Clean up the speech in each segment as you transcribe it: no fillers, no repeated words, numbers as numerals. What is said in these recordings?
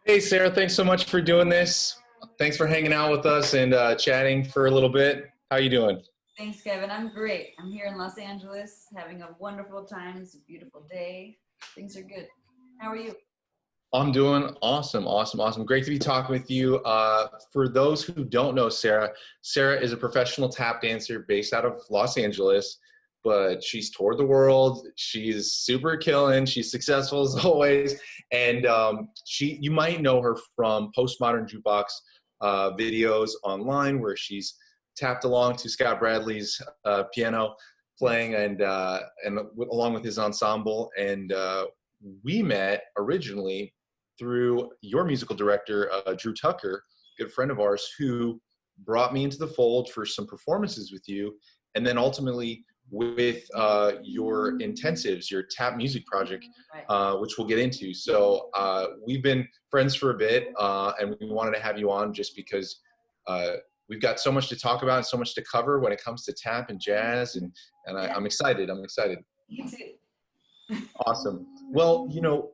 Hey, Sarah, thanks so much for doing this. Thanks for hanging out with us and chatting for a little bit. How you doing? Thanks, Kevin. I'm great. I'm here in Los Angeles having a wonderful time. It's a beautiful day. Things are good. How are you? I'm doing awesome, awesome, awesome. Great to be talking with you. For those who don't know Sarah, Sarah is a professional tap dancer based out of Los Angeles, but she's toured the world. She's super killing. She's successful as always, and you might know her from Postmodern Jukebox videos online, where she's tapped along to Scott Bradley's piano playing, along with his ensemble. And we met originally through your musical director, Drew Tucker, a good friend of ours, who brought me into the fold for some performances with you. And then ultimately with your intensives, your tap music project, Right. which we'll get into. So we've been friends for a bit, and we wanted to have you on just because we've got so much to talk about and so much to cover when it comes to tap and jazz. Yeah, I'm excited. I'm excited. me too. Awesome. Well,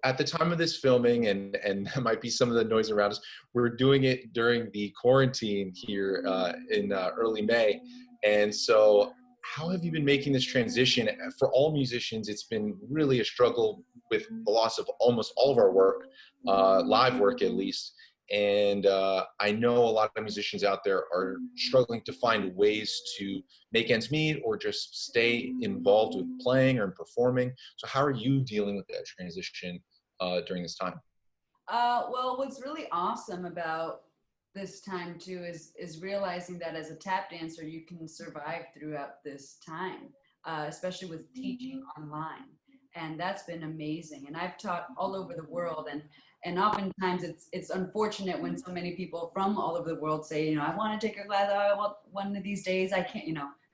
at the time of this filming, and there might be some of the noise around us, we're doing it during the quarantine here in early May. And so, how have you been making this transition? For all musicians, it's been really a struggle with the loss of almost all of our work, live work at least. And I know a lot of musicians out there are struggling to find ways to make ends meet or just stay involved with playing or performing. So how are you dealing with that transition during this time? Well, what's really awesome about this time too is realizing that as a tap dancer, you can survive throughout this time, especially with teaching online, and that's been amazing. And I've taught all over the world, and oftentimes it's unfortunate when so many people from all over the world say, I want to take a class. I want one of these days. I can't,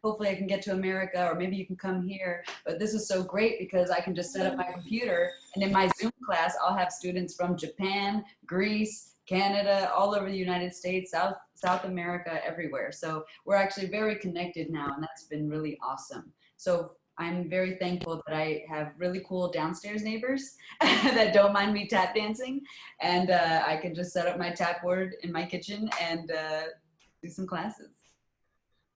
hopefully I can get to America, or maybe you can come here. But this is so great because I can just set up my computer, and in my Zoom class, I'll have students from Japan, Greece, Canada, all over the United States, South America, everywhere. So we're actually very connected now, and that's been really awesome. So I'm very thankful that I have really cool downstairs neighbors that don't mind me tap dancing, and I can just set up my tap board in my kitchen and do some classes.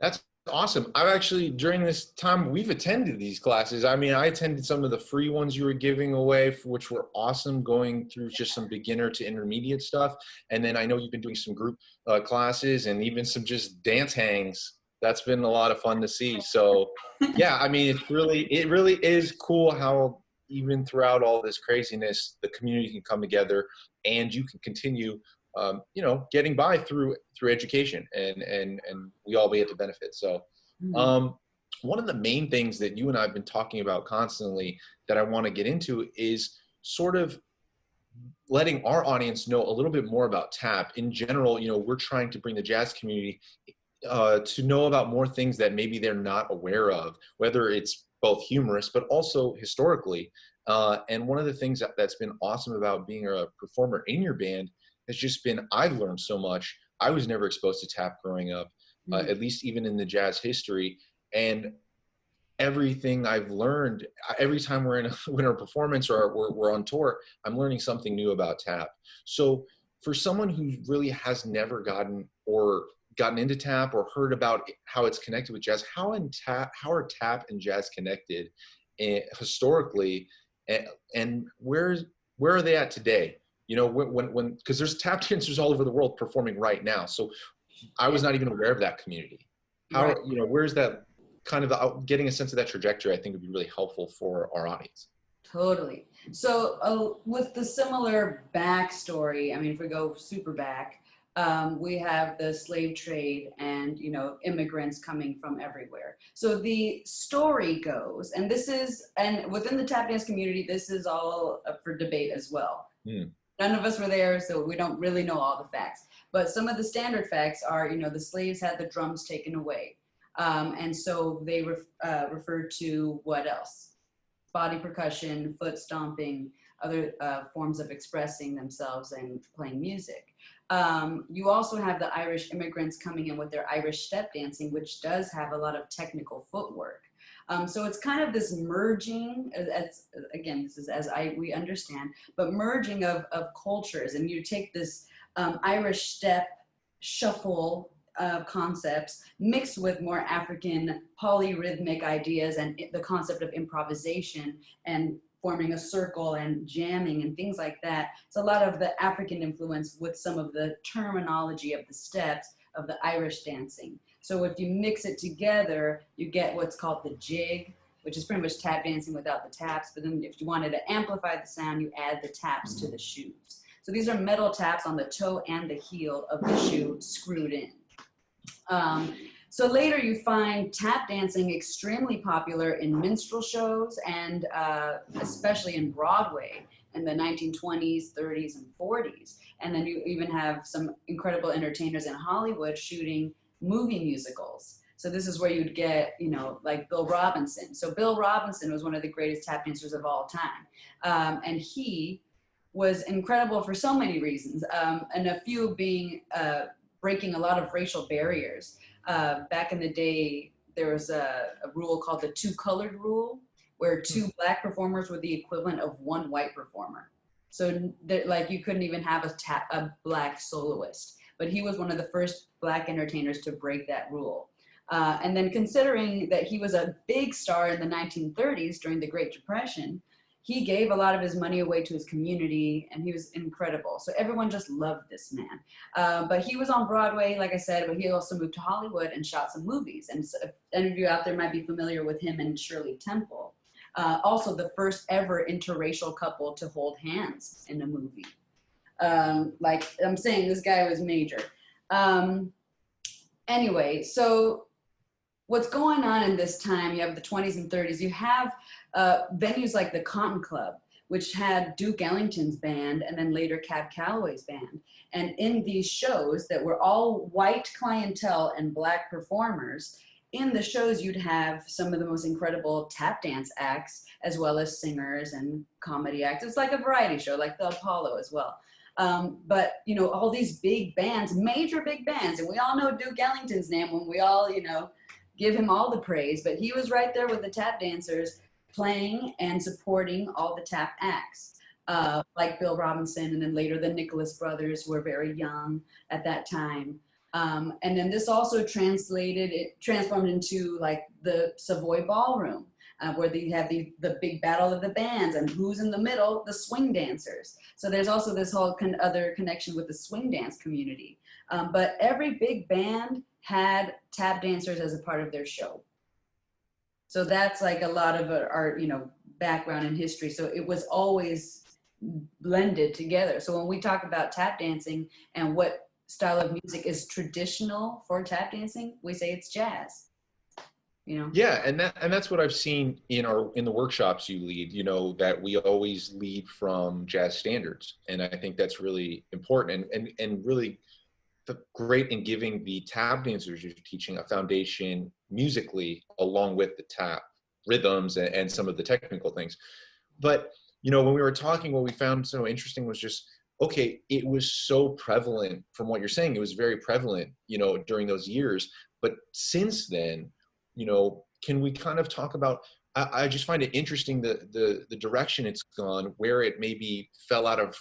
That's awesome. I've actually, during this time, we've attended these classes. I mean, I attended some of the free ones you were giving away, which were awesome, going through just some beginner to intermediate stuff. And then I know you've been doing some group classes and even some just dance hangs. That's been a lot of fun to see. So yeah, I mean, it really is cool how even throughout all this craziness, the community can come together and you can continue getting by through education, and we all get to benefit. So, Mhm. um, one of the main things that you and I have been talking about constantly that I want to get into is sort of letting our audience know a little bit more about tap. In general, we're trying to bring the jazz community to know about more things that maybe they're not aware of, whether it's both humorous but also historically. And one of the things that's been awesome about being a performer in your band has just been I've learned so much. I was never exposed to tap growing up, Mhm. at least even in the jazz history. And everything I've learned, every time we're in when a performance or we're on tour, I'm learning something new about tap. So for someone who really has never gotten into tap or heard about how it's connected with jazz, how are tap and jazz connected historically, and where are they at today? When because there's tap dancers all over the world performing right now. So I Yeah, was not even aware of that community. right. Where's that kind of getting a sense of that trajectory? I think would be really helpful for our audience. Totally. So, with the similar backstory, I mean, if we go super back, we have the slave trade and, immigrants coming from everywhere. So the story goes, and within the tap dance community, this is all up for debate as well. Hmm. None of us were there, so we don't really know all the facts. But some of the standard facts are, the slaves had the drums taken away. And so they referred to what else? Body percussion, foot stomping, other forms of expressing themselves and playing music. You also have the Irish immigrants coming in with their Irish step dancing, which does have a lot of technical footwork. So it's kind of this merging, again, this is we understand, but merging of cultures. And you take this Irish step shuffle concepts mixed with more African polyrhythmic ideas and the concept of improvisation and forming a circle and jamming and things like that. It's a lot of the African influence with some of the terminology of the steps of the Irish dancing. So if you mix it together, you get what's called the jig, which is pretty much tap dancing without the taps. But then if you wanted to amplify the sound, you add the taps to the shoes. So these are metal taps on the toe and the heel of the shoe screwed in. So later you find tap dancing extremely popular in minstrel shows and especially in Broadway in the 1920s, 30s, and 40s. And then you even have some incredible entertainers in Hollywood shooting movie musicals. So this is where you'd get, you know, like Bill Robinson. So Bill Robinson was one of the greatest tap dancers of all time. And he was incredible for so many reasons, and a few being breaking a lot of racial barriers. Back in the day, there was a rule called the two colored rule, where two black performers were the equivalent of one white performer. So like you couldn't even have a black soloist, but he was one of the first black entertainers to break that rule. And then considering that he was a big star in the 1930s during the Great Depression, he gave a lot of his money away to his community, and he was incredible. So everyone just loved this man. But he was on Broadway, like I said, but he also moved to Hollywood and shot some movies. And so if any of you out there might be familiar with him and Shirley Temple. Also the first ever interracial couple to hold hands in a movie. Like I'm saying, this guy was major. Anyway, so what's going on in this time, you have the 20s and 30s, you have venues like the Cotton Club, which had Duke Ellington's band and then later Cab Calloway's band. And in these shows that were all white clientele and black performers, in the shows you'd have some of the most incredible tap dance acts, as well as singers and comedy acts. It's like a variety show, like the Apollo as well. But, you know, all these big bands, major big bands, and we all know Duke Ellington's name when we all, you know, give him all the praise, but he was right there with the tap dancers playing and supporting all the tap acts, like Bill Robinson, and then later the Nicholas brothers, who were very young at that time. And then this also transformed into like the Savoy Ballroom, where they have the big battle of the bands, and who's in the middle? The swing dancers. So there's also this whole other connection with the swing dance community. But every big band had tap dancers as a part of their show. So that's like a lot of our, you know, background and history. So it was always blended together. So when we talk about tap dancing and what style of music is traditional for tap dancing, we say it's jazz. You know? Yeah, and that's what I've seen in the workshops you lead, you know, that we always lead from jazz standards. And I think that's really important and really great in giving the tap dancers you're teaching a foundation musically along with the tap rhythms and some of the technical things. But, you know, when we were talking, what we found so interesting was just, okay, it was so prevalent from what you're saying. It was very prevalent, you know, during those years. But since then, you know, can we kind of talk about, I just find it interesting the direction it's gone, where it maybe fell out of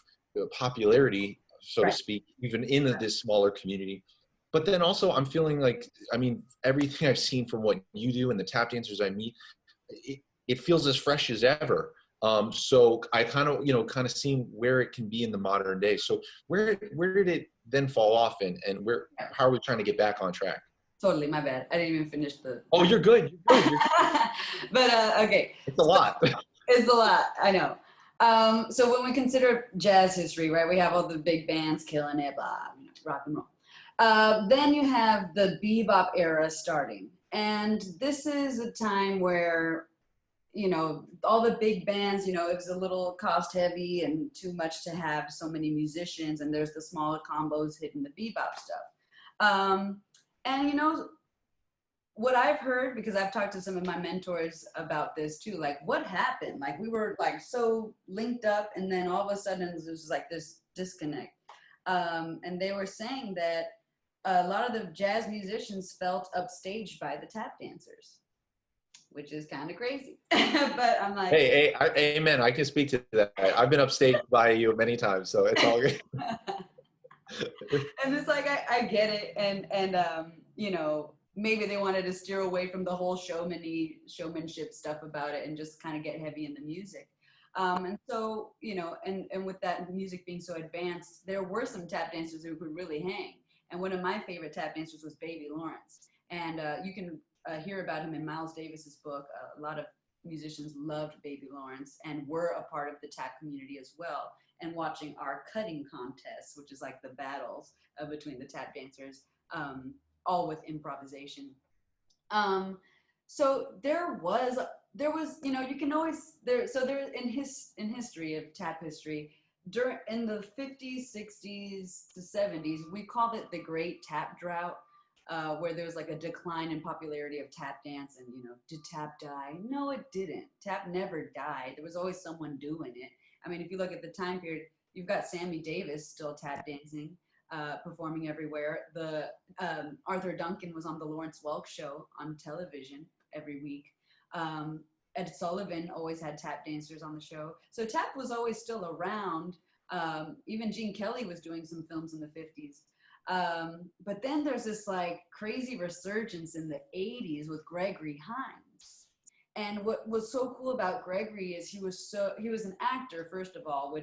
popularity, so to speak, even in this smaller community. But then also I'm feeling like, I mean, everything I've seen from what you do and the tap dancers I meet, it feels as fresh as ever. So I kind of seeing where it can be in the modern day. So where did it then fall off, and how are we trying to get back on track? Totally, my bad. I didn't even finish the. Oh, you're good. You're good. But okay. It's a lot. It's a lot. I know. So when we consider jazz history, right, we have all the big bands killing it, blah, rock and roll. Then you have the bebop era starting, and this is a time where, you know, all the big bands, you know, it was a little cost heavy and too much to have so many musicians, and there's the smaller combos hitting the bebop stuff. And, you know, what I've heard, because I've talked to some of my mentors about this too, like what happened? Like we were like so linked up, and then all of a sudden there was like this disconnect. And they were saying that a lot of the jazz musicians felt upstaged by the tap dancers. which is kind of crazy. But I'm like, Amen. I can speak to that. I've been upstage by you many times, so it's all good. and it's like I get it, and you know, maybe they wanted to steer away from the whole showmanship stuff about it and just kind of get heavy in the music. And so, you know, and with that music being so advanced, there were some tap dancers who could really hang. And one of my favorite tap dancers was Baby Lawrence. And you can hear about him in Miles Davis's book. A lot of musicians loved Baby Lawrence and were a part of the tap community as well. And watching our cutting contests, which is like the battles between the tap dancers, all with improvisation. So there was, you know, you can always there. So there in history of tap history, during in the 50s, 60s to 70s, we called it the Great Tap Drought. Where there was like a decline in popularity of tap dance, and you know, did tap die? No, it didn't. Tap never died. There was always someone doing it. I mean, if you look at the time period, you've got Sammy Davis still tap dancing, performing everywhere. The Arthur Duncan was on the Lawrence Welk show on television every week. Ed Sullivan always had tap dancers on the show. So tap was always still around. Even Gene Kelly was doing some films in the 50s. But then there's this like crazy resurgence in the 80s with Gregory Hines. And what was so cool about Gregory is he was an actor, first of all,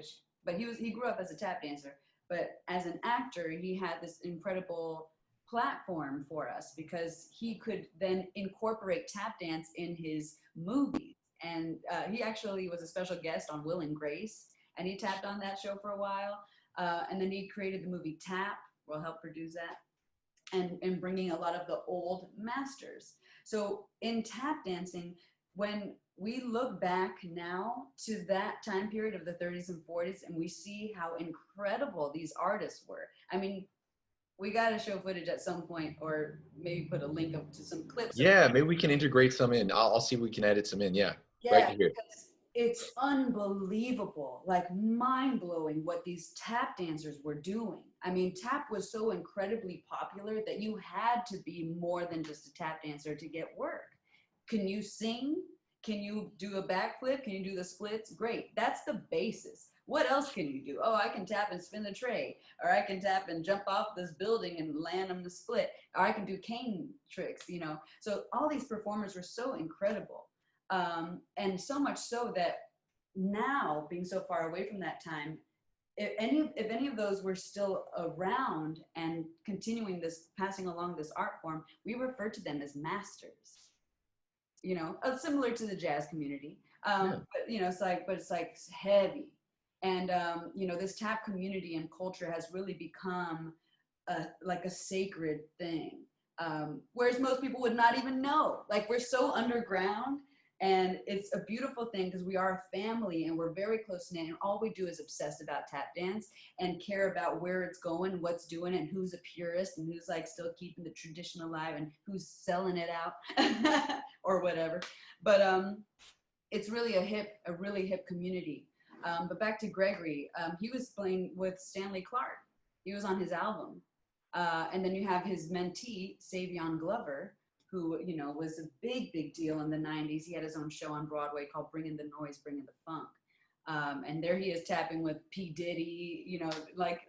but he grew up as a tap dancer, but as an actor, he had this incredible platform for us because he could then incorporate tap dance in his movies. And he actually was a special guest on Will and Grace, and he tapped on that show for a while. And then he created the movie Tap, will help produce that, and bringing a lot of the old masters. So in tap dancing, when we look back now to that time period of the 30s and 40s, and we see how incredible these artists were. I mean, we got to show footage at some point, or maybe put a link up to some clips. Yeah, maybe we can integrate some in. I'll see if we can edit some in. Yeah, yeah, great to hear. Because it's unbelievable, like mind-blowing what these tap dancers were doing. I mean, tap was so incredibly popular that you had to be more than just a tap dancer to get work. Can you sing? Can you do a backflip? Can you do the splits? Great. That's the basis. What else can you do? Oh, I can tap and spin the tray, or I can tap and jump off this building and land on the split, or I can do cane tricks, you know. So all these performers were so incredible. And so much so that now, being so far away from that time, if any of those were still around and continuing this, passing along this art form, we refer to them as masters. You know, similar to the jazz community. But you know, it's like heavy, and you know, this tap community and culture has really become like a sacred thing. Whereas most people would not even know. Like, we're so underground. And it's a beautiful thing because we are a family and we're very close knit, and all we do is obsess about tap dance and care about where it's going, what's doing it, and who's a purist and who's like still keeping the tradition alive and who's selling it out or whatever. But it's really a really hip community. But back to Gregory, he was playing with Stanley Clarke. He was on his album. And then you have his mentee, Savion Glover, who, you know, was a big deal in the 90s. He had his own show on Broadway called Bringing the Noise, Bringing the Funk. And there he is tapping with P. Diddy, you know, like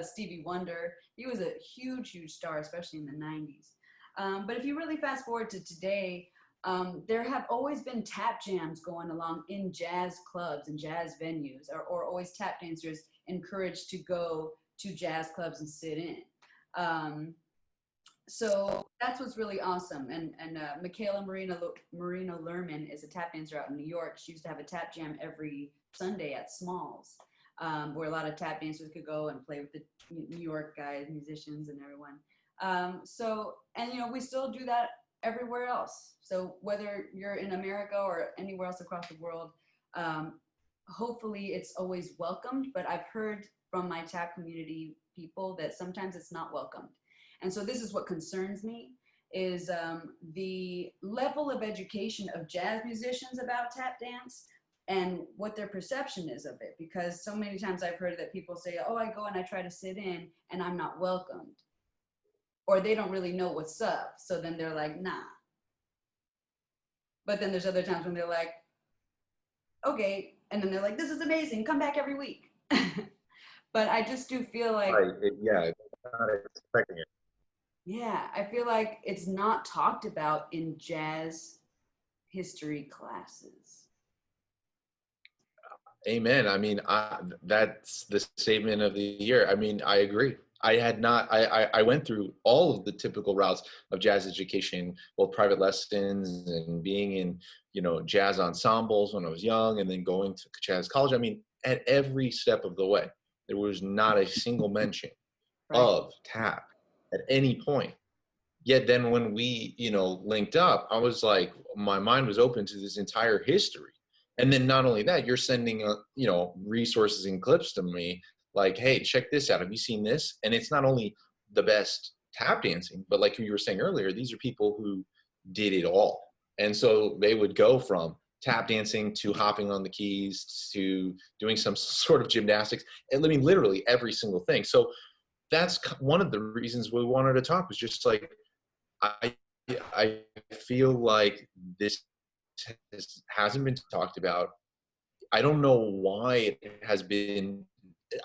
Stevie Wonder. He was a huge star, especially in the 90s. But if you really fast forward to today, there have always been tap jams going along in jazz clubs and jazz venues, or always tap dancers encouraged to go to jazz clubs and sit in. So that's what's really awesome. And Michaela Marino Lerman is a tap dancer out in New York. She used to have a tap jam every Sunday at Smalls, where a lot of tap dancers could go and play with the New York guys, musicians, and everyone. So, and you know, we still do that everywhere else. So whether you're in America or anywhere else across the world, hopefully it's always welcomed. But I've heard from my tap community people that sometimes it's not welcomed. And so this is what concerns me, is the level of education of jazz musicians about tap dance and what their perception is of it. Because so many times I've heard that people say, oh, I go and I try to sit in and I'm not welcomed. Or they don't really know what's up. So then they're like, nah. But then there's other times when they're like, okay, and then they're like, this is amazing, come back every week. But I just do feel like, Right. Yeah. Not expecting it. yeah, I feel like it's not talked about in jazz history classes. Amen. I mean, that's the statement of the year. I mean, I agree. I had not, I went through all of the typical routes of jazz education, both private lessons and being in, jazz ensembles when I was young and then going to jazz college. I mean, at every step of the way, there was not a single mention Right. of tap at any point. Yet then when we, linked up, I was like, my mind was open to this entire history. And then not only that, you're sending, resources and clips to me like, hey, check this out. Have you seen this? And it's not only the best tap dancing, but like you were saying earlier, these are people who did it all. And so they would go from tap dancing to hopping on the keys to doing some sort of gymnastics. And I mean, literally every single thing. So that's one of the reasons we wanted to talk, was just like, I I feel like this hasn't been talked about. I don't know why it has been.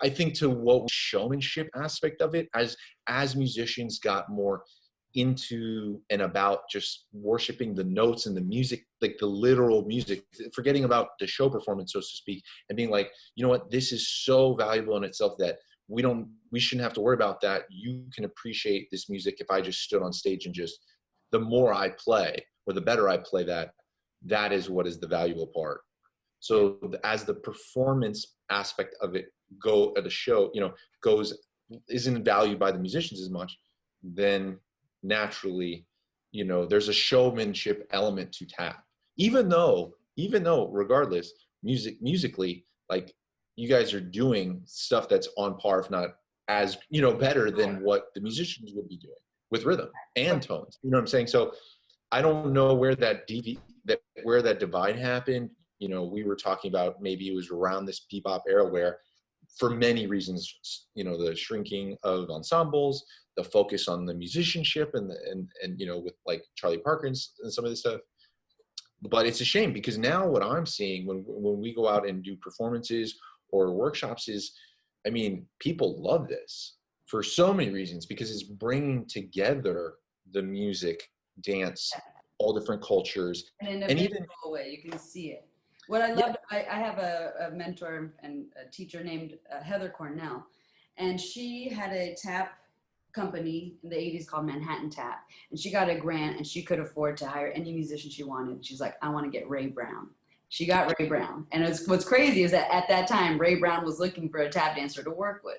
I think to what showmanship aspect of it, as musicians got more into and about just worshiping the notes and the music, like the literal music, forgetting about the show performance, so to speak, and being like, you know what, this is so valuable in itself that we shouldn't have to worry about that. You can appreciate this music if I just stood on stage and just, the more I play or the better I play that is what is the valuable part. So as the performance aspect of it go at the show, goes, isn't valued by the musicians as much, then naturally, there's a showmanship element to tap. Even though regardless, musically, like, you guys are doing stuff that's on par, if not as, better than what the musicians would be doing with rhythm and tones. You know what I'm saying? So I don't know where where that divide happened. We were talking about maybe it was around this bebop era where, for many reasons, the shrinking of ensembles, the focus on the musicianship, and with like Charlie Parker and some of this stuff. But it's a shame, because now what I'm seeing when we go out and do performances or workshops is, I mean, people love this for so many reasons, because it's bringing together the music, dance, all different cultures, And in a and visual even way, you can see it. What I loved, I have a mentor and a teacher named Heather Cornell, and she had a tap company in the 80s called Manhattan Tap, and she got a grant and she could afford to hire any musician she wanted. She's like, I want to get Ray Brown. She got Ray Brown, and what's crazy is that at that time Ray Brown was looking for a tap dancer to work with.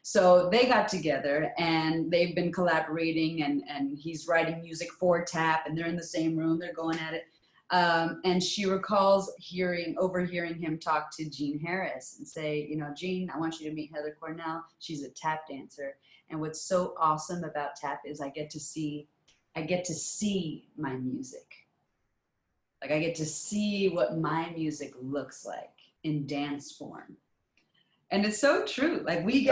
So they got together and they've been collaborating, and he's writing music for tap, and they're in the same room, they're going at it. And she recalls overhearing him talk to Gene Harris and say, Gene, I want you to meet Heather Cornell. She's a tap dancer. And what's so awesome about tap is I get to see my music. Like, I get to see what my music looks like in dance form. And it's so true. Like, we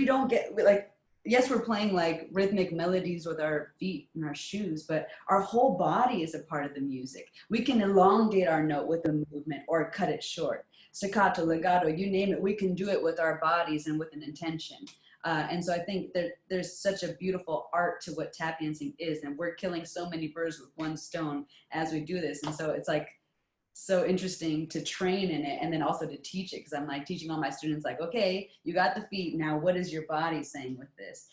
don't get, like, yes, we're playing like rhythmic melodies with our feet and our shoes, but our whole body is a part of the music. We can elongate our note with a movement or cut it short. Staccato, legato, you name it, we can do it with our bodies and with an intention. And so I think that there's such a beautiful art to what tap dancing is, and we're killing so many birds with one stone as we do this. And so it's like so interesting to train in it, and then also to teach it, because I'm like teaching all my students, like, okay, you got the feet, now what is your body saying with this?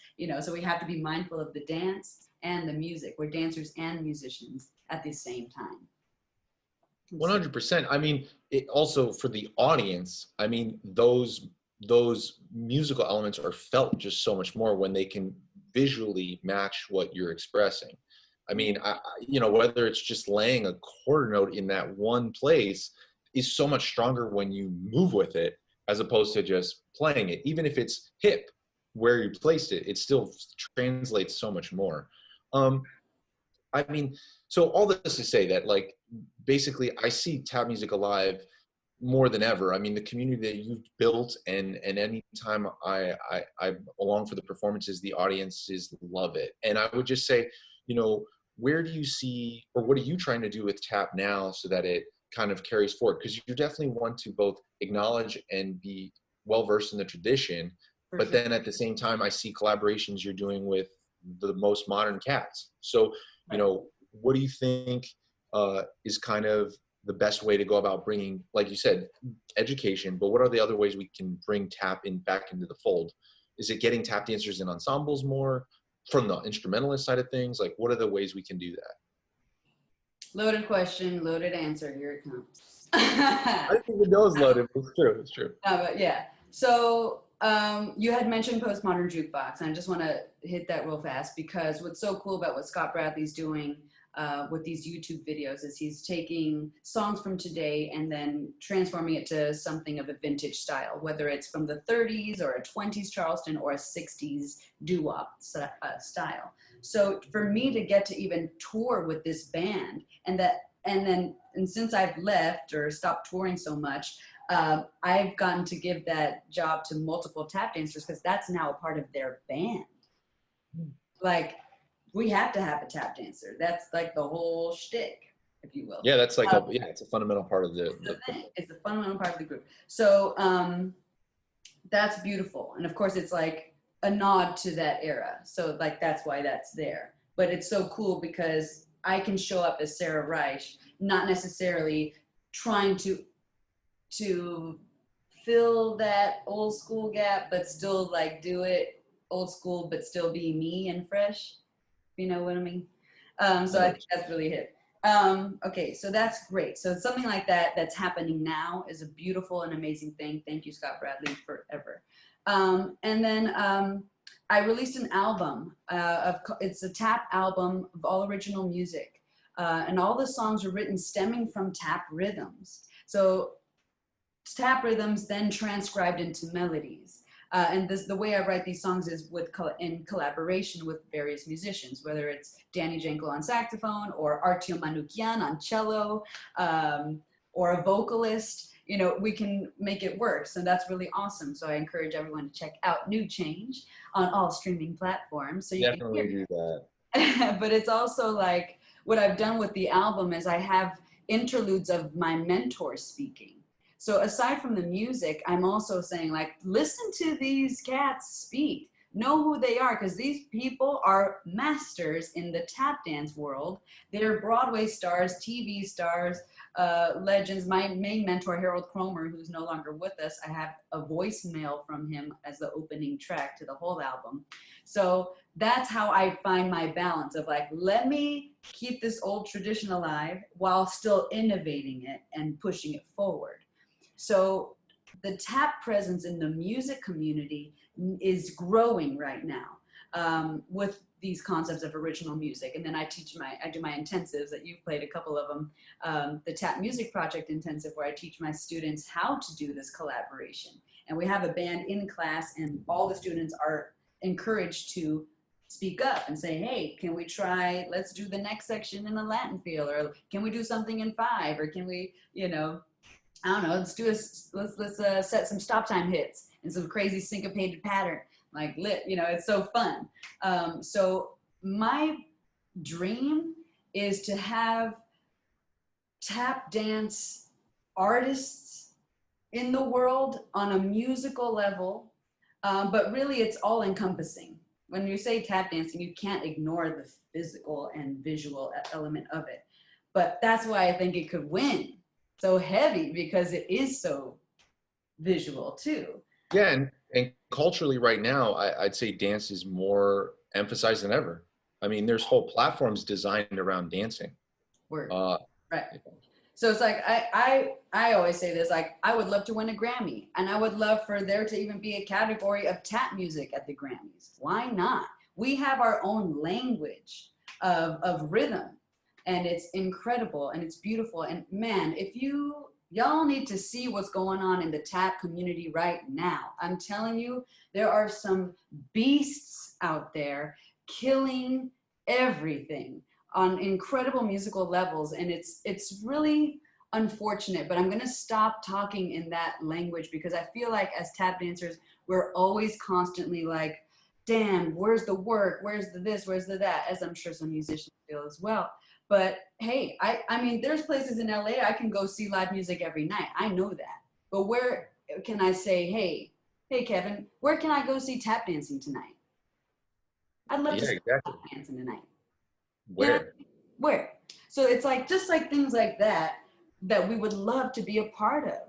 So we have to be mindful of the dance and the music. We're dancers and musicians at the same time. 100%. I mean, it also for the audience, I mean, those musical elements are felt just so much more when they can visually match what you're expressing. I mean, whether it's just laying a quarter note in that one place is so much stronger when you move with it, as opposed to just playing it. Even if it's hip where you placed it, it still translates so much more. I mean, so all this to say that, like, basically I see tap music alive more than ever. I mean, the community that you've built, and anytime I'm along for the performances, the audiences love it. And I would just say, where do you see, or what are you trying to do with tap now so that it kind of carries forward? Because you definitely want to both acknowledge and be well versed in the tradition, For but sure. then at the same time, I see collaborations you're doing with the most modern cats. So, you know, what do you think is kind of the best way to go about bringing, like you said, education, but what are the other ways we can bring tap in back into the fold? Is it getting tap dancers in ensembles more from the instrumentalist side of things? Like, what are the ways we can do that? Loaded question, loaded answer. Here it comes. I think the nose loaded, but it's true. It's true. But yeah. So you had mentioned Postmodern Jukebox, and I just want to hit that real fast because what's so cool about what Scott Bradley's doing with these YouTube videos is he's taking songs from today and then transforming it to something of a vintage style, whether it's from the 30s or a 20s Charleston or a 60s doo-wop style. So for me to get to even tour with this band and since I've left or stopped touring so much, I've gotten to give that job to multiple tap dancers because that's now a part of their band. Like, we have to have a tap dancer. That's like the whole shtick, if you will. Yeah, that's like it's a fundamental part of the thing. It's a fundamental part of the group. So that's beautiful. And of course, it's like a nod to that era. So like that's why that's there. But it's so cool because I can show up as Sarah Reich, not necessarily trying to fill that old school gap, but still like do it old school, but still be me and fresh. You know what I mean? So I think that's really hip. Okay, so that's great. So something like that that's happening now is a beautiful and amazing thing. Thank you, Scott Bradley, forever. And then I released an album. It's a tap album of all original music. And all the songs are written stemming from tap rhythms. So tap rhythms then transcribed into melodies. And the way I write these songs is in collaboration with various musicians, whether it's Danny Jankel on saxophone or Artyom Manukyan on cello, or a vocalist. You know, we can make it work. So that's really awesome. So I encourage everyone to check out New Change on all streaming platforms. So you definitely can hear do that. But it's also like what I've done with the album is I have interludes of my mentor speaking. So aside from the music, I'm also saying like, listen to these cats speak. Know who they are, because these people are masters in the tap dance world. They're Broadway stars, TV stars, legends. My main mentor, Harold Cromer, who's no longer with us, I have a voicemail from him as the opening track to the whole album. So that's how I find my balance of like, let me keep this old tradition alive while still innovating it and pushing it forward. So the tap presence in the music community is growing right now with these concepts of original music. And then I do my intensives that you've played a couple of them, the Tap Music Project Intensive, where I teach my students how to do this collaboration. And we have a band in class and all the students are encouraged to speak up and say, hey, can we try, let's do the next section in a Latin feel, or can we do something in 5, or can we, you know, I don't know, let's set some stop time hits and some crazy syncopated pattern, like you know, it's so fun. So my dream is to have tap dance artists in the world on a musical level, but really it's all encompassing. When you say tap dancing, you can't ignore the physical and visual element of it. But that's why I think it could win so heavy, because it is so visual too. Yeah, and culturally right now, I'd say dance is more emphasized than ever. I mean, there's whole platforms designed around dancing. Word. Right. So it's like, I always say this, like, I would love to win a Grammy, and I would love for there to even be a category of tap music at the Grammys. Why not? We have our own language of rhythm, and it's incredible and it's beautiful. And man, if y'all need to see what's going on in the tap community right now. I'm telling you, there are some beasts out there killing everything on incredible musical levels. And it's really unfortunate, but I'm gonna stop talking in that language because I feel like as tap dancers, we're always constantly like damn, where's the work? Where's the this? Where's the that? As I'm sure some musicians feel as well. But hey, I mean, there's places in LA I can go see live music every night. I know that. But where can I say, hey, Kevin, where can I go see tap dancing tonight? I'd love to see tap dancing tonight. Where? You know, where? So it's like, just like things like that, that we would love to be a part of.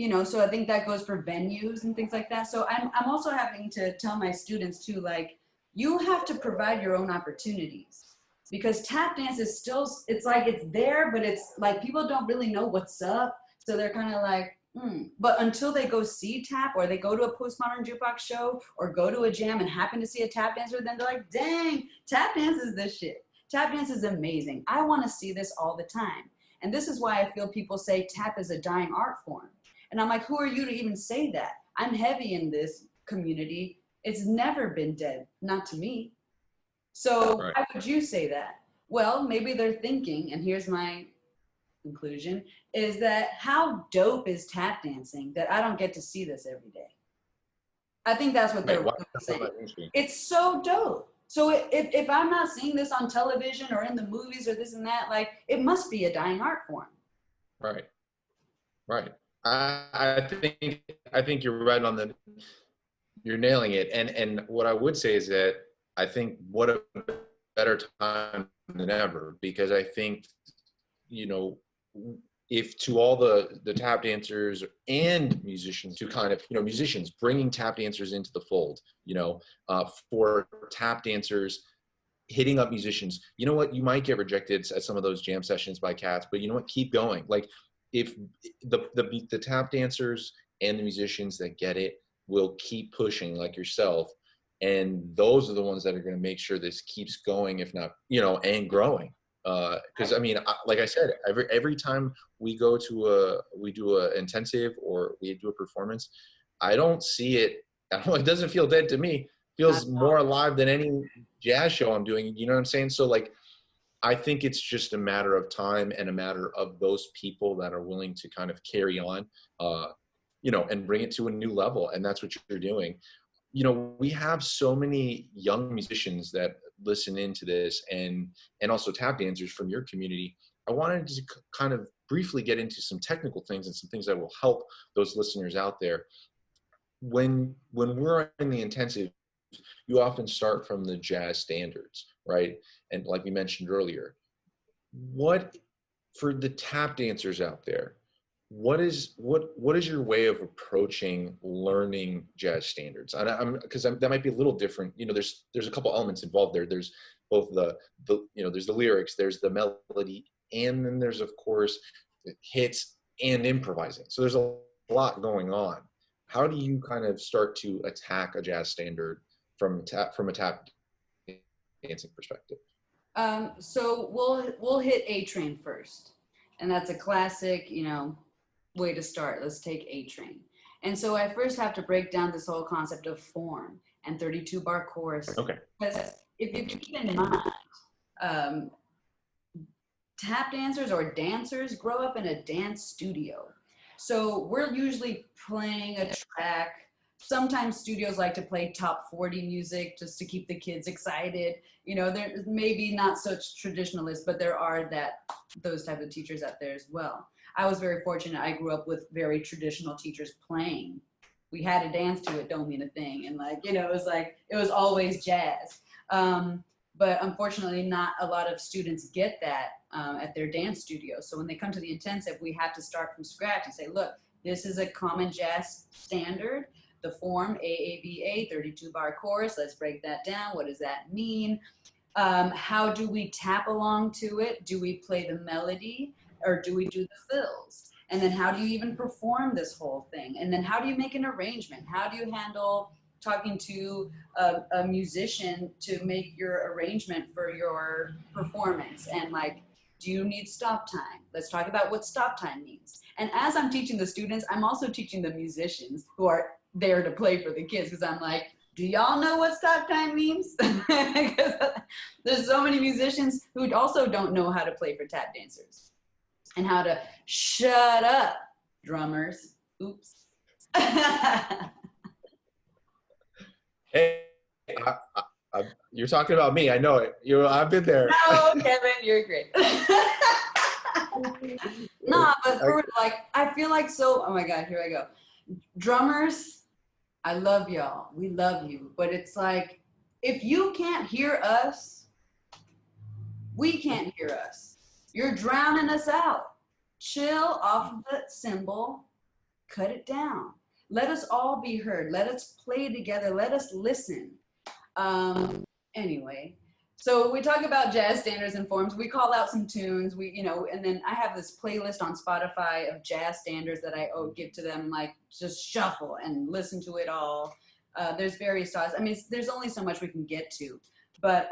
You know, so I think that goes for venues and things like that. So I'm also having to tell my students too, like, you have to provide your own opportunities, because tap dance is still, it's like, it's there, but it's like, people don't really know what's up. So they're kind of like, But until they go see tap, or they go to a Postmodern Jukebox show, or go to a jam and happen to see a tap dancer, then they're like, dang, tap dance is this shit. Tap dance is amazing. I want to see this all the time. And this is why I feel people say tap is a dying art form. And I'm like, who are you to even say that? I'm heavy in this community. It's never been dead, not to me. So Right. How would you say that? Well, maybe they're thinking, and here's my conclusion, is that how dope is tap dancing that I don't get to see this every day? I think that's what they're saying. It's so dope. So if I'm not seeing this on television or in the movies or this and that, like, it must be a dying art form. Right. Right. I think you're right on the, you're nailing it. And what I would say is that I think what a better time than ever, because I think, you know, if to all the tap dancers and musicians, to kind of, you know, musicians bringing tap dancers into the fold, you know, for tap dancers hitting up musicians, you know what, you might get rejected at some of those jam sessions by cats, but you know what, keep going. Like, if the tap dancers and the musicians that get it will keep pushing, like yourself, and those are the ones that are going to make sure this keeps going, if not, you know, and growing. Because I mean, like I said, every time we go to we do a intensive or we do a performance, I don't see it. It doesn't feel dead to me. It feels more alive than any jazz show I'm doing. You know what I'm saying? So like, I think it's just a matter of time and a matter of those people that are willing to kind of carry on, you know, and bring it to a new level. And that's what you're doing. You know, we have so many young musicians that listen into this, and also tap dancers from your community. I wanted to kind of briefly get into some technical things and some things that will help those listeners out there. When we're in the intensive, you often start from the jazz standards, right? And like we mentioned earlier, what, for the tap dancers out there, what is your way of approaching learning jazz standards? And because that might be a little different. You know, there's a couple elements involved there. There's both the you know, there's the lyrics, there's the melody, and then there's, of course, hits and improvising. So there's a lot going on. How do you kind of start to attack a jazz standard from a tap dancing perspective? So we'll hit A Train first, and that's a classic, you know, way to start. Let's take A Train. And so I first have to break down this whole concept of form and 32 bar chorus. Okay. Because if you keep in mind, tap dancers or dancers grow up in a dance studio. So we're usually playing a track. Sometimes studios like to play top 40 music just to keep the kids excited. You know, there's maybe not such traditionalists, but there are those type of teachers out there as well. I was very fortunate. I grew up with very traditional teachers playing. We had to dance to it, don't mean a thing. And like, you know, it was always jazz. But unfortunately, not a lot of students get that at their dance studio. So when they come to the intensive, we have to start from scratch and say, look, this is a common jazz standard. The form AABA, 32 bar chorus. Let's break that down. What does that mean? How do we tap along to it? Do we play the melody or do we do the fills? And then how do you even perform this whole thing? And then how do you make an arrangement? How do you handle talking to a musician to make your arrangement for your performance? And like, do you need stop time? Let's talk about what stop time means. And as I'm teaching the students, I'm also teaching the musicians who are there to play for the kids, because I'm like, do y'all know what stop time means? Because there's so many musicians who also don't know how to play for tap dancers and how to shut up, drummers. Oops. You're talking about me. I know it. I've been there. No, Kevin, you're great. Nah, but for like, I feel like so, oh my God, here I go. Drummers, I love y'all. We love you. But it's like, if you can't hear us, we can't hear us. You're drowning us out. Chill off of the cymbal, cut it down. Let us all be heard. Let us play together. Let us listen. Anyway, so we talk about jazz standards and forms. We call out some tunes. And then I have this playlist on Spotify of jazz standards that I give to them, like just shuffle and listen to it all. There's various styles. I mean, there's only so much we can get to, but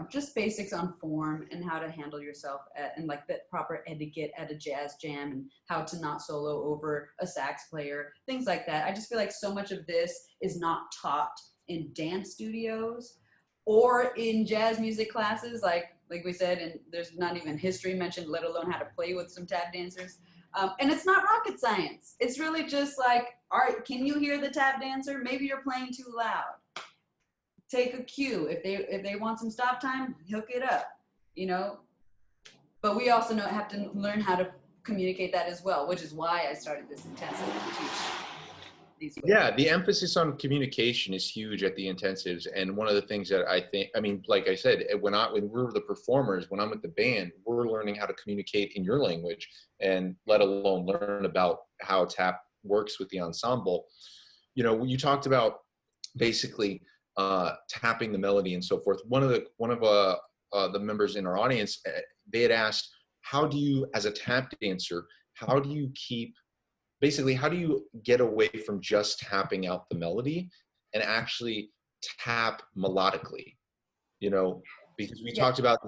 just basics on form and how to handle yourself and like the proper etiquette at a jazz jam and how to not solo over a sax player, things like that. I just feel like so much of this is not taught in dance studios or in jazz music classes, like we said, and there's not even history mentioned, let alone how to play with some tap dancers. And it's not rocket science. It's really just like, all right, can you hear the tap dancer? Maybe you're playing too loud. Take a cue. If they want some stop time, hook it up, But we also have to learn how to communicate that as well, which is why I started this intensive to teach these ways. Yeah, the emphasis on communication is huge at the intensives. And one of the things that like I said, when we're the performers, when I'm with the band, we're learning how to communicate in your language and let alone learn about how tap works with the ensemble. You talked about basically tapping the melody and so forth. One of the members in our audience, they had asked, how do you, as a tap dancer, how do you get away from just tapping out the melody and actually tap melodically? Because you talked about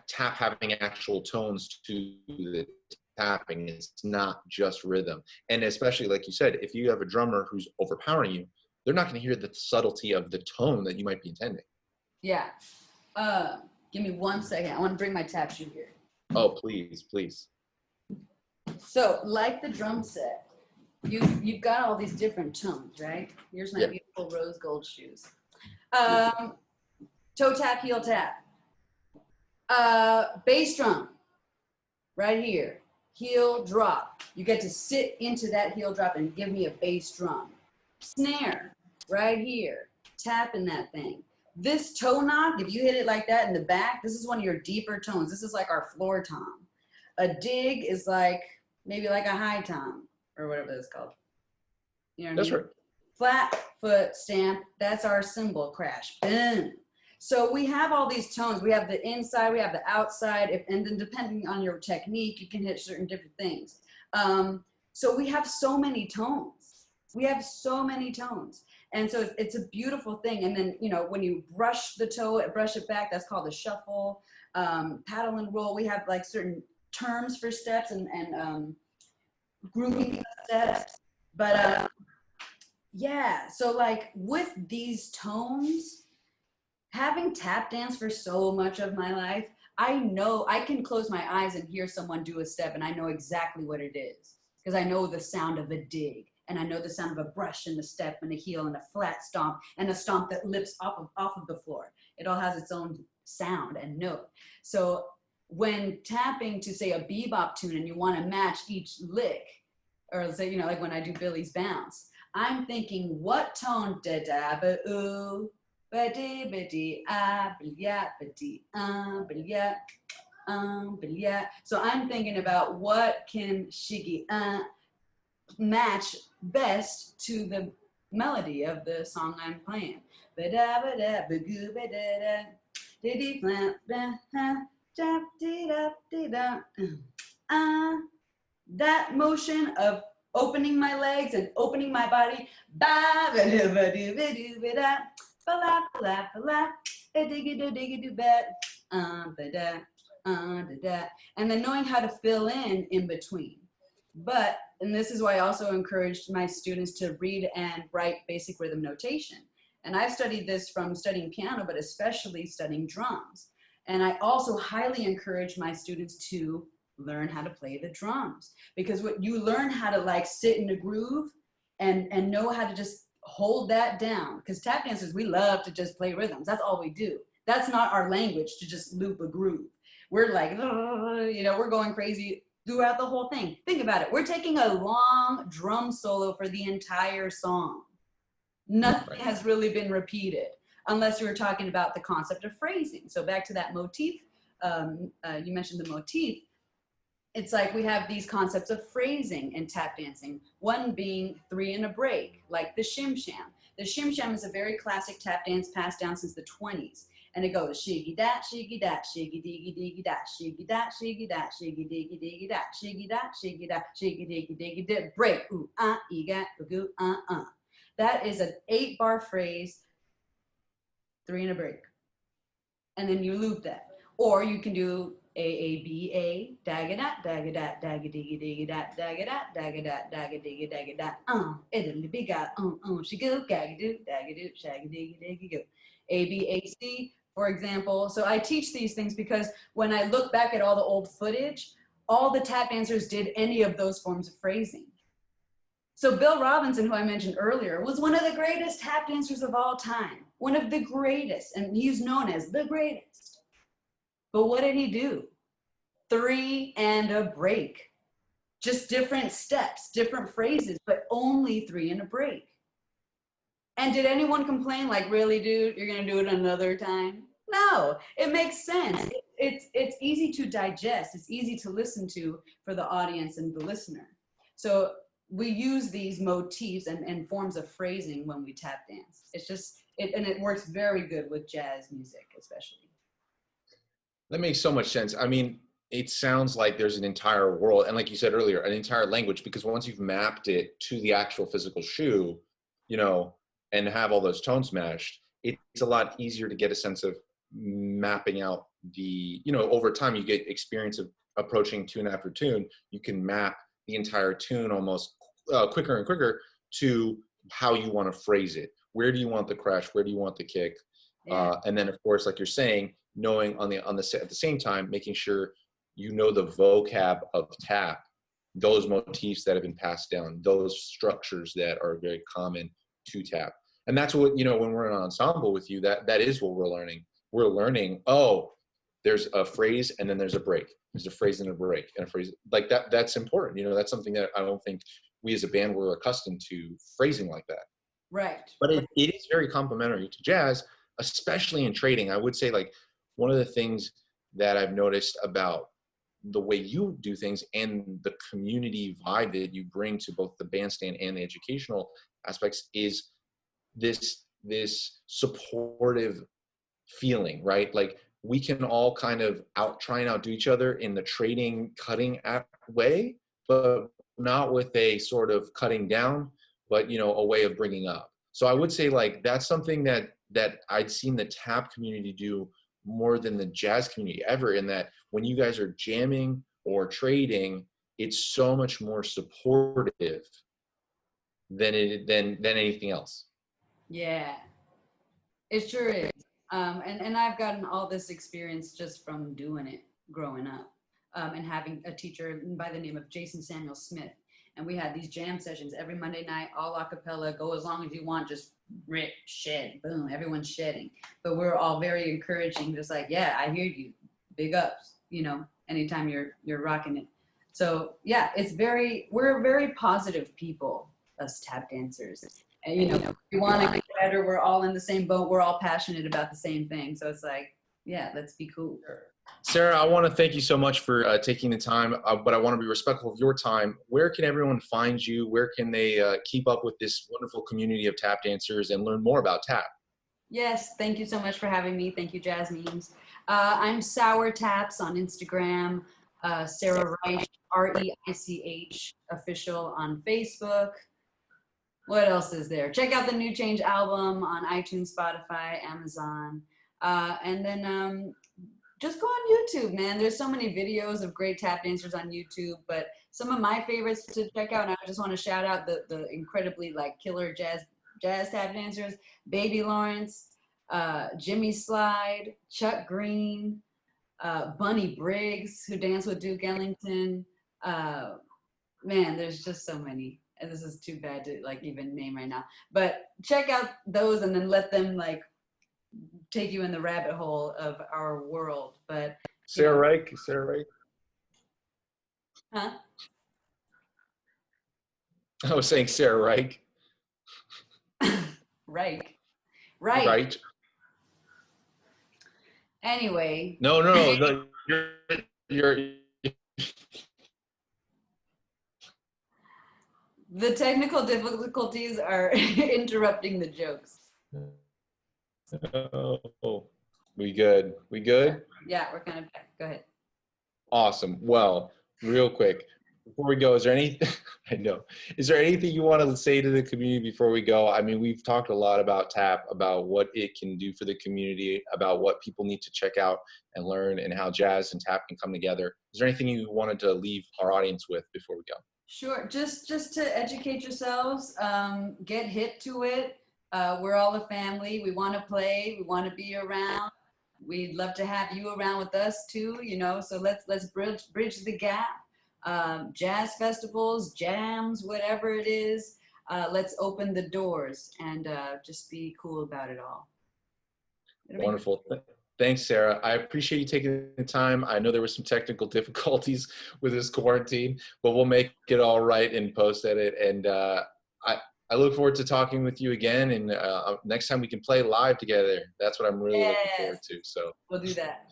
tap having actual tones to the tapping. It's not just rhythm. And especially, like you said, if you have a drummer who's overpowering you, they're not going to hear the subtlety of the tone that you might be intending. Yeah. Give me 1 second. I want to bring my tap shoe here. Oh, please, please. So, like the drum set, you've got all these different tones, right? Here's my beautiful rose gold shoes. Toe tap, heel tap. Bass drum, right here. Heel drop. You get to sit into that heel drop and give me a bass drum. Snare, right here, tapping that thing. This toe knock, if you hit it like that in the back, this is one of your deeper tones. This is like our floor tom. A dig is like, maybe like a high tom, or whatever that's called. You know what I mean? That's right. Flat foot stamp, that's our cymbal crash. Boom. So we have all these tones. We have the inside, we have the outside, and then depending on your technique, you can hit certain different things. So we have so many tones. We have so many tones. And so it's a beautiful thing. And then, when you brush the toe, brush it back, that's called a shuffle. Paddle and roll, we have like certain terms for steps and grooving steps. But so like with these tones, having tap dance for so much of my life, I know I can close my eyes and hear someone do a step and I know exactly what it is because I know the sound of a dig. And I know the sound of a brush and a step and a heel and a flat stomp and a stomp that lifts off of the floor. It all has its own sound and note. So when tapping to say a bebop tune and you want to match each lick, or say, like when I do Billy's Bounce, I'm thinking what tone da da ba ooh ba dee ba dee ah ba ya ba dee ba ya ba ya. So I'm thinking about what can shiggy match best to the melody of the song I'm playing. That motion of opening my legs and opening my body. And then knowing how to fill in between. And this is why I also encouraged my students to read and write basic rhythm notation. And I've studied this from studying piano, but especially studying drums. And I also highly encourage my students to learn how to play the drums, because what you learn how to like sit in a groove and know how to just hold that down, because tap dancers, we love to just play rhythms. That's all we do. That's not our language, to just loop a groove. We're like, you know, we're going crazy throughout the whole thing. Think about it. We're taking a long drum solo for the entire song. Nothing has really been repeated, unless you were talking about the concept of phrasing. So back to that motif, you mentioned the motif. It's like we have these concepts of phrasing in tap dancing, one being 3 and a break, like the shim sham. The shim sham is a very classic tap dance passed down since the 20s. And it goes shiggy dat, shiggy dat, shiggy diggy diggy dat, shiggy dat, shiggy dat, shiggy diggy diggy dat, shiggy dat, shiggy dat, shiggy diggy diggy dat, break, ooh, ega, goo, That is an 8-bar phrase, 3 and a break. And then you loop that. Or you can do A, dagadat, dagadat, dagadigi, dagadat, dagadat, dagadigi, dagadat, it'll be got, she go, gagadoo, dagadoo, shagadigi, go. A, for example. So I teach these things because when I look back at all the old footage, all the tap dancers did any of those forms of phrasing. So Bill Robinson, who I mentioned earlier, was one of the greatest tap dancers of all time. One of the greatest, and he's known as the greatest. But what did he do? 3 and a break. Just different steps, different phrases, but only 3 and a break. And did anyone complain like, really, dude, you're gonna do it another time? No, it makes sense. It's easy to digest. It's easy to listen to for the audience and the listener. So we use these motifs and forms of phrasing when we tap dance. It's just, and it works very good with jazz music, especially. That makes so much sense. I mean, it sounds like there's an entire world, and like you said earlier, an entire language, because once you've mapped it to the actual physical shoe, you know, and have all those tones matched, it's a lot easier to get a sense of mapping out the, you know, over time you get experience of approaching tune after tune. You can map the entire tune almost quicker and quicker to how you want to phrase it. Where do you want the crash? Where do you want the kick? Yeah. And then, of course, like you're saying, knowing at the same time, making sure you know the vocab of tap, those motifs that have been passed down, those structures that are very common to tap. And that's what, you know, when we're in an ensemble with you, that is what we're learning. We're learning, oh, there's a phrase and then there's a break. There's a phrase and a break and a phrase like that. That's important. You know, that's something that I don't think we as a band were accustomed to, phrasing like that. Right. But it is very complementary to jazz, especially in trading. I would say, like, one of the things that I've noticed about the way you do things and the community vibe that you bring to both the bandstand and the educational aspects is this supportive feeling, right? Like, we can all kind of try and outdo each other in the trading, cutting way, but not with a sort of cutting down, but, you know, a way of bringing up. So I would say, like, that's something that I'd seen the tap community do more than the jazz community ever, in that when you guys are jamming or trading, it's so much more supportive than anything else. Yeah, it sure is. And I've gotten all this experience just from doing it growing up, and having a teacher by the name of Jason Samuel Smith. And we had these jam sessions every Monday night, all a cappella, go as long as you want, just rip, shed, boom, everyone's shedding. But we're all very encouraging, just like, yeah, I hear you, big ups, you know, anytime you're rocking it. So yeah, we're very positive people, us tap dancers. And, you know, we want to get better. We're all in the same boat. We're all passionate about the same thing. So it's like, yeah, let's be cool. Sarah, I want to thank you so much for taking the time, but I want to be respectful of your time. Where can everyone find you? Where can they keep up with this wonderful community of tap dancers and learn more about tap? Yes, thank you so much for having me. Thank you, JazzMemes. I'm Sour Taps on Instagram, Sarah Reich, R-E-I-C-H, official on Facebook. What else is there? Check out the New Change album on iTunes, Spotify, Amazon. And then just go on YouTube, man. There's so many videos of great tap dancers on YouTube, but some of my favorites to check out, and I just want to shout out the incredibly, like, killer jazz tap dancers: Baby Lawrence, Jimmy Slide, Chuck Green, Bunny Briggs, who danced with Duke Ellington. Man, there's just so many. and this is too bad to like even name right now, but check out those and then let them like take you in the rabbit hole of our world. But Sarah Reich, Sarah Reich. huh? I was saying Sarah Reich. Right. Right. Anyway. No. You're The technical difficulties are interrupting the jokes. Oh, we good? We good? Yeah, we're kind of back. Go ahead. Awesome. Well, real quick, before we go, is there anything, I know, is there anything you want to say to the community before we go? I mean, we've talked a lot about TAP, about what it can do for the community, about what people need to check out and learn, and how jazz and TAP can come together. Is there anything you wanted to leave our audience with before we go? Sure. Just to educate yourselves, get hip to it. We're all a family. We want to play. We want to be around. We'd love to have you around with us too, you know, so let's bridge the gap. Jazz festivals, jams, whatever it is, let's open the doors and just be cool about it all. Wonderful. Thanks, Sarah. I appreciate you taking the time. I know there were some technical difficulties with this quarantine, but we'll make it all right in post-edit. And I look forward to talking with you again. And next time we can play live together. That's what I'm really looking forward to. So we'll do that.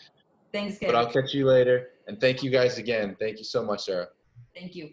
Thanks, Kevin. But I'll catch you later. And thank you guys again. Thank you so much, Sarah. Thank you.